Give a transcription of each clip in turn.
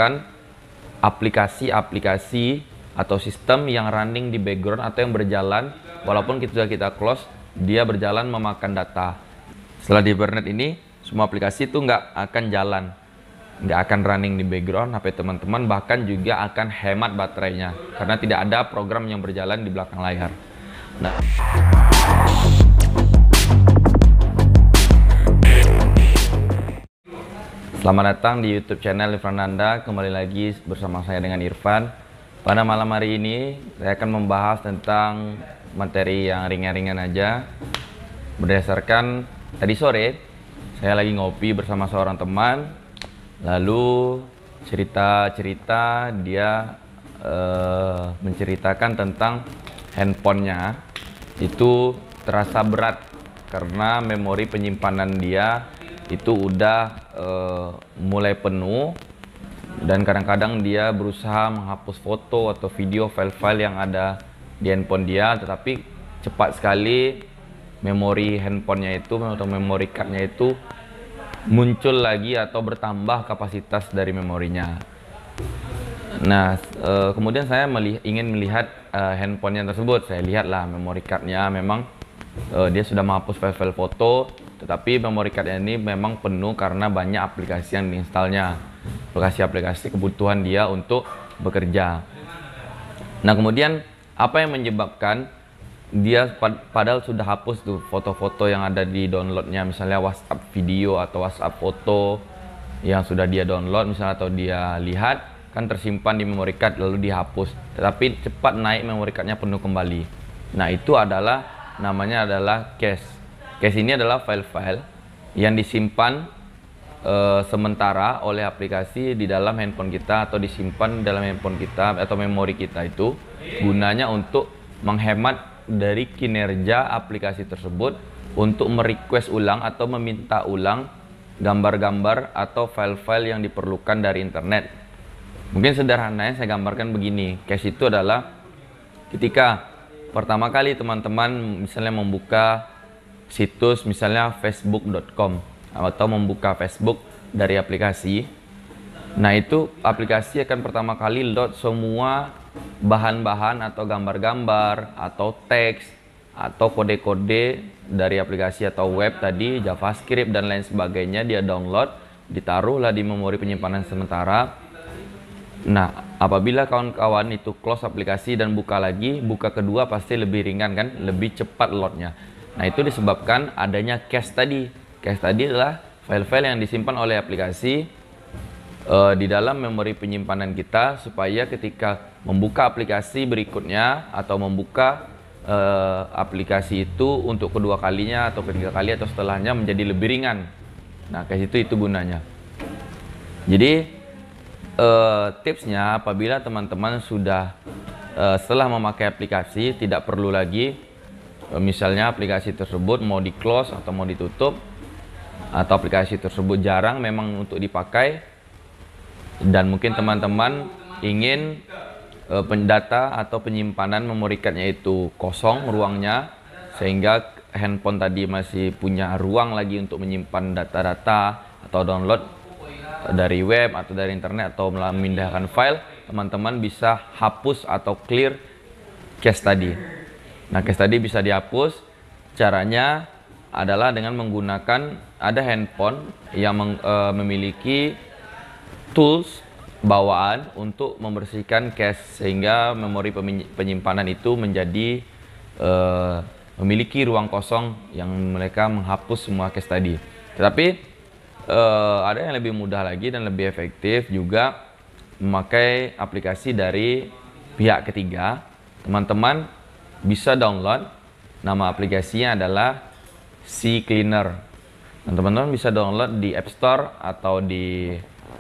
menyebabkan aplikasi-aplikasi atau sistem yang running di background atau yang berjalan walaupun kita close, dia berjalan memakan data. Setelah di Hibernate ini, semua aplikasi itu nggak akan jalan, nggak akan running di background HP teman-teman, bahkan juga akan hemat baterainya karena tidak ada program yang berjalan di belakang layar. Nah, selamat datang di YouTube channel Irfan Nanda. Kembali lagi bersama saya dengan Irfan. Pada malam hari ini saya akan membahas tentang materi yang ringan-ringan aja. Berdasarkan tadi sore saya lagi ngopi bersama seorang teman, lalu cerita-cerita dia menceritakan tentang handphonenya itu terasa berat karena memori penyimpanan dia itu udah mulai penuh, dan kadang-kadang dia berusaha menghapus foto atau video file-file yang ada di handphone dia, tetapi cepat sekali memori handphonenya itu atau memori cardnya itu muncul lagi atau bertambah kapasitas dari memorinya. Nah, kemudian saya ingin melihat handphonenya tersebut. Saya lihatlah memori cardnya memang dia sudah menghapus file-file foto, tetapi memori cardnya ini memang penuh karena banyak aplikasi yang diinstalnya, aplikasi-aplikasi kebutuhan dia untuk bekerja. Nah, kemudian apa yang menyebabkan dia padahal sudah hapus tuh foto-foto yang ada di downloadnya, misalnya WhatsApp video atau WhatsApp foto yang sudah dia download misalnya atau dia lihat, kan tersimpan di memory card lalu dihapus, tetapi cepat naik memory cardnya penuh kembali. Nah, itu adalah namanya adalah cache. Cache ini adalah file-file yang disimpan sementara oleh aplikasi di dalam handphone kita atau disimpan dalam handphone kita atau memori kita, itu gunanya untuk menghemat dari kinerja aplikasi tersebut untuk merequest ulang atau meminta ulang gambar-gambar atau file-file yang diperlukan dari internet. Mungkin sederhananya saya gambarkan begini. Cache itu adalah ketika pertama kali teman-teman misalnya membuka situs misalnya facebook.com atau membuka Facebook dari aplikasi. Nah, itu aplikasi akan pertama kali load semua bahan-bahan atau gambar-gambar atau teks atau kode-kode dari aplikasi atau web tadi, JavaScript dan lain sebagainya, dia download, ditaruhlah di memori penyimpanan sementara. Nah, apabila kawan-kawan itu close aplikasi dan buka lagi, buka kedua pasti lebih ringan kan, lebih cepat loadnya. Nah, itu disebabkan adanya cache tadi. Cache tadi adalah file-file yang disimpan oleh aplikasi di dalam memori penyimpanan kita, supaya ketika membuka aplikasi berikutnya atau membuka aplikasi itu untuk kedua kalinya atau ketiga kali atau setelahnya menjadi lebih ringan. Nah, cache itu gunanya. Jadi tipsnya, apabila teman-teman sudah setelah memakai aplikasi tidak perlu lagi misalnya aplikasi tersebut mau di close atau mau ditutup, atau aplikasi tersebut jarang memang untuk dipakai, dan mungkin teman-teman ingin pendata atau penyimpanan memory cardnya itu kosong ruangnya, sehingga handphone tadi masih punya ruang lagi untuk menyimpan data-data atau download dari web atau dari internet atau memindahkan file, teman-teman bisa hapus atau clear cache tadi. Nah, cache tadi bisa dihapus. Caranya adalah dengan menggunakan, ada handphone yang memiliki tools bawaan untuk membersihkan cache, sehingga memori penyimpanan itu menjadi memiliki ruang kosong yang mereka menghapus semua cache tadi. Tetapi ada yang lebih mudah lagi dan lebih efektif juga, memakai aplikasi dari pihak ketiga. Teman-teman bisa download, nama aplikasinya adalah CCleaner. Teman-teman bisa download di App Store atau di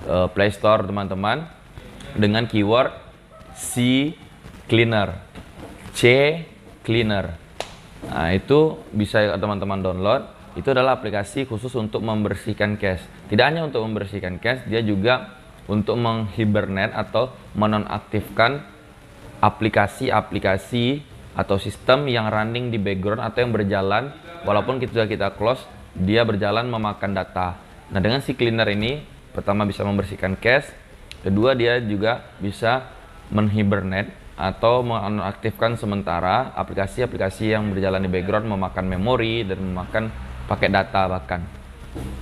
Play Store teman-teman dengan keyword CCleaner, CCleaner. Nah, itu bisa teman-teman download. Itu adalah aplikasi khusus untuk membersihkan cache. Tidak hanya untuk membersihkan cache, dia juga untuk menghibernate atau menonaktifkan aplikasi-aplikasi atau sistem yang running di background atau yang berjalan walaupun kita close, dia berjalan memakan data. Nah, dengan CCleaner ini pertama bisa membersihkan cache, Kedua, dia juga bisa menhibernate atau menonaktifkan sementara aplikasi-aplikasi yang berjalan di background, memakan memori dan memakan paket data bahkan.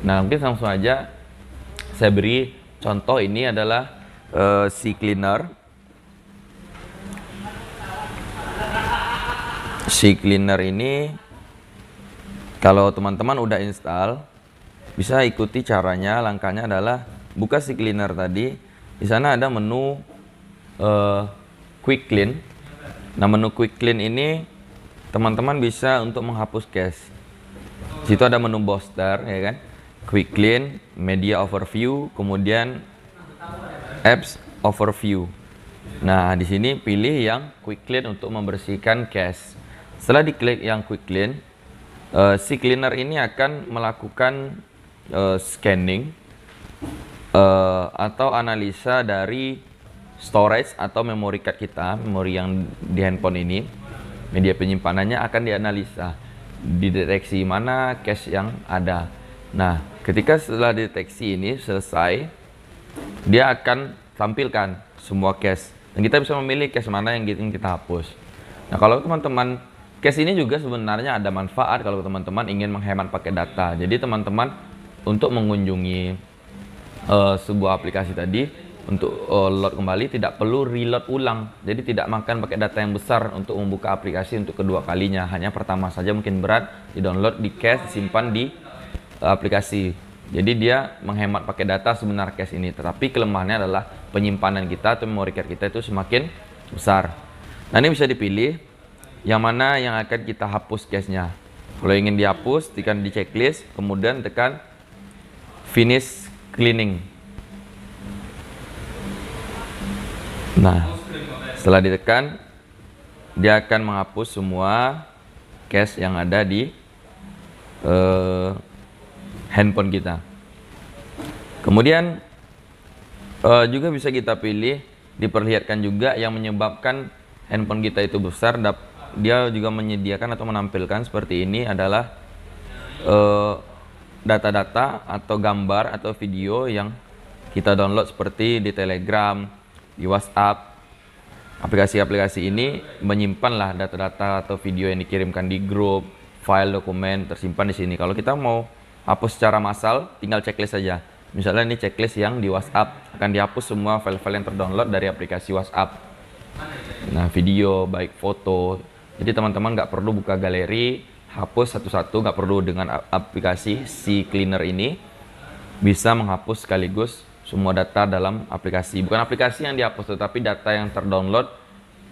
Nah, mungkin langsung aja saya beri contoh. Ini adalah CCleaner. CCleaner ini kalau teman-teman udah install, bisa ikuti caranya. Langkahnya adalah buka CCleaner tadi. Di sana ada menu Quick Clean. Nah, menu Quick Clean ini teman-teman bisa untuk menghapus cache. Di situ ada menu booster, ya kan? Quick Clean, Media Overview, kemudian Apps Overview. Nah, di sini pilih yang Quick Clean untuk membersihkan cache. Setelah diklik yang Quick Clean, CCleaner ini akan melakukan scanning atau analisa dari storage atau memory card kita, memori yang di handphone ini. Media penyimpanannya akan dianalisa, dideteksi mana cache yang ada. Nah, ketika setelah deteksi ini selesai, dia akan tampilkan semua cache dan kita bisa memilih cache mana yang ingin kita hapus. Nah, kalau teman-teman, cache ini juga sebenarnya ada manfaat kalau teman-teman ingin menghemat pakai data. Jadi teman-teman untuk mengunjungi sebuah aplikasi tadi, untuk load kembali tidak perlu reload ulang. Jadi tidak makan pakai data yang besar untuk membuka aplikasi untuk kedua kalinya. Hanya pertama saja mungkin berat, di download, di cache, disimpan di aplikasi. Jadi dia menghemat pakai data sebenarnya cache ini. Tetapi kelemahannya adalah penyimpanan kita atau memory card kita itu semakin besar. Nah, ini bisa dipilih yang mana yang akan kita hapus cache-nya. Kalau ingin dihapus, tekan di checklist, kemudian tekan finish cleaning. Nah, setelah ditekan, dia akan menghapus semua cache yang ada di handphone kita. Kemudian juga bisa kita pilih, diperlihatkan juga yang menyebabkan handphone kita itu besar. Dia juga menyediakan atau menampilkan seperti ini adalah data-data atau gambar atau video yang kita download seperti di Telegram, di WhatsApp. Aplikasi-aplikasi ini menyimpanlah data-data atau video yang dikirimkan di grup, file, dokumen tersimpan di sini. Kalau kita mau hapus secara massal, tinggal checklist saja. Misalnya ini checklist yang di WhatsApp, akan dihapus semua file-file yang terdownload dari aplikasi WhatsApp. Nah, video, baik foto. Jadi teman-teman nggak perlu buka galeri, hapus satu-satu, nggak perlu. Dengan aplikasi CCleaner ini bisa menghapus sekaligus semua data dalam aplikasi. Bukan aplikasi yang dihapus, tetapi data yang terdownload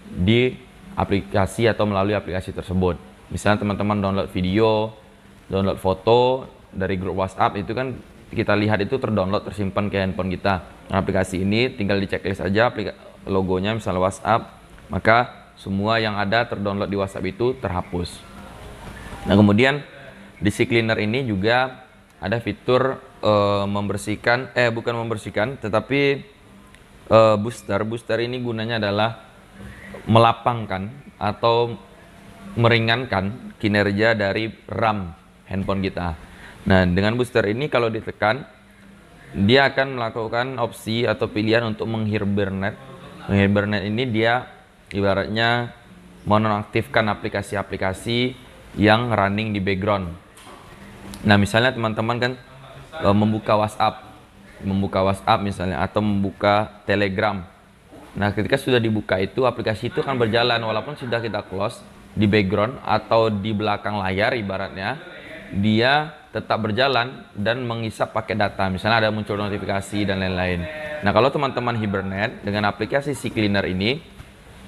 di aplikasi atau melalui aplikasi tersebut. Misalnya teman-teman download video, download foto dari grup WhatsApp, itu kan kita lihat itu terdownload, tersimpan ke handphone kita. Nah, aplikasi ini tinggal di checklist aja logonya misalnya WhatsApp, maka semua yang ada terdownload di WhatsApp itu terhapus. Nah, kemudian di CCleaner ini juga ada fitur membersihkan, bukan membersihkan, tetapi booster. Booster ini gunanya adalah melapangkan atau meringankan kinerja dari RAM handphone kita. Nah, dengan booster ini kalau ditekan, dia akan melakukan opsi atau pilihan untuk menghibernate. Menghibernate ini dia ibaratnya menonaktifkan aplikasi-aplikasi yang running di background. Nah, misalnya teman-teman kan membuka WhatsApp misalnya, atau membuka Telegram. Nah, ketika sudah dibuka itu, aplikasi itu akan berjalan walaupun sudah kita close di background atau di belakang layar ibaratnya, dia tetap berjalan dan menghisap pakai data. Misalnya ada muncul notifikasi dan lain-lain. Nah, kalau teman-teman hibernate dengan aplikasi CCleaner ini,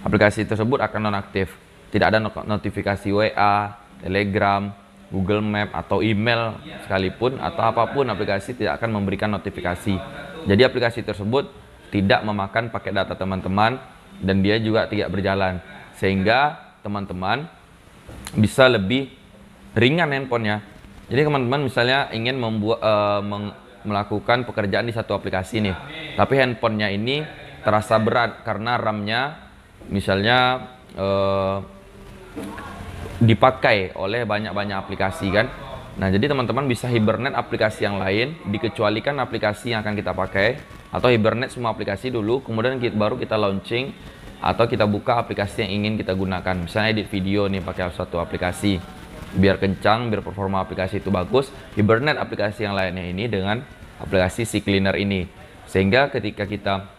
aplikasi tersebut akan nonaktif. Tidak ada notifikasi WA, Telegram, Google Map atau email sekalipun atau apapun, aplikasi tidak akan memberikan notifikasi. Jadi aplikasi tersebut tidak memakan pakai data teman-teman dan dia juga tidak berjalan, sehingga teman-teman bisa lebih ringan handphonenya. Jadi teman-teman misalnya ingin melakukan pekerjaan di satu aplikasi nih, tapi handphonenya ini terasa berat karena RAM-nya misalnya dipakai oleh banyak-banyak aplikasi kan. Nah, jadi teman-teman bisa hibernate aplikasi yang lain, dikecualikan aplikasi yang akan kita pakai, atau hibernate semua aplikasi dulu, kemudian baru kita launching, atau kita buka aplikasi yang ingin kita gunakan. Misalnya edit video nih pakai satu aplikasi, biar kencang, biar performa aplikasi itu bagus, hibernate aplikasi yang lainnya ini dengan aplikasi CCleaner ini. Sehingga ketika kita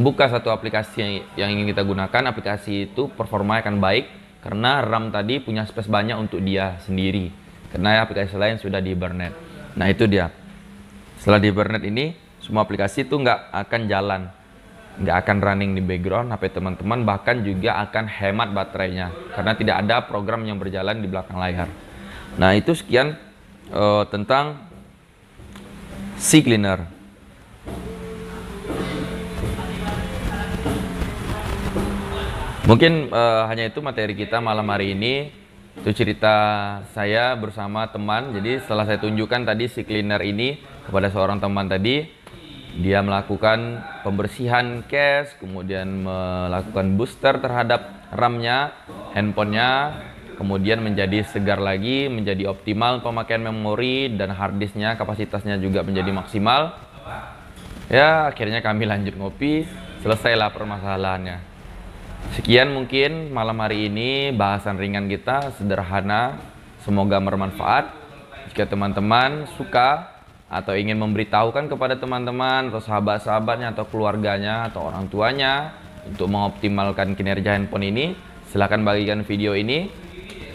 buka satu aplikasi yang ingin kita gunakan, aplikasi itu performa akan baik, karena RAM tadi punya space banyak untuk dia sendiri. Karena aplikasi lain sudah di hibernate. Nah, itu dia. Setelah di hibernate ini, semua aplikasi itu nggak akan jalan, nggak akan running di background HP teman-teman, bahkan juga akan hemat baterainya karena tidak ada program yang berjalan di belakang layar. Nah, itu sekian tentang CCleaner. Mungkin hanya itu materi kita malam hari ini. Itu cerita saya bersama teman. Jadi setelah saya tunjukkan tadi CCleaner ini kepada seorang teman tadi, dia melakukan pembersihan cache, kemudian melakukan booster terhadap RAM-nya, handphonenya, kemudian menjadi segar lagi, menjadi optimal pemakaian memori, dan hard disknya kapasitasnya juga menjadi maksimal. Ya, akhirnya kami lanjut ngopi, selesailah permasalahannya. Sekian mungkin malam hari ini bahasan ringan kita, sederhana, semoga bermanfaat. Jika teman-teman suka atau ingin memberitahukan kepada teman-teman atau sahabat-sahabatnya atau keluarganya atau orang tuanya untuk mengoptimalkan kinerja handphone ini, silahkan bagikan video ini.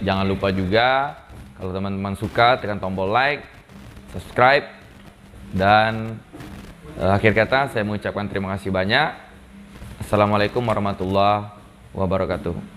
Jangan lupa juga kalau teman-teman suka tekan tombol like, subscribe, dan akhir kata saya mengucapkan terima kasih banyak. Assalamualaikum warahmatullahi wabarakatuh.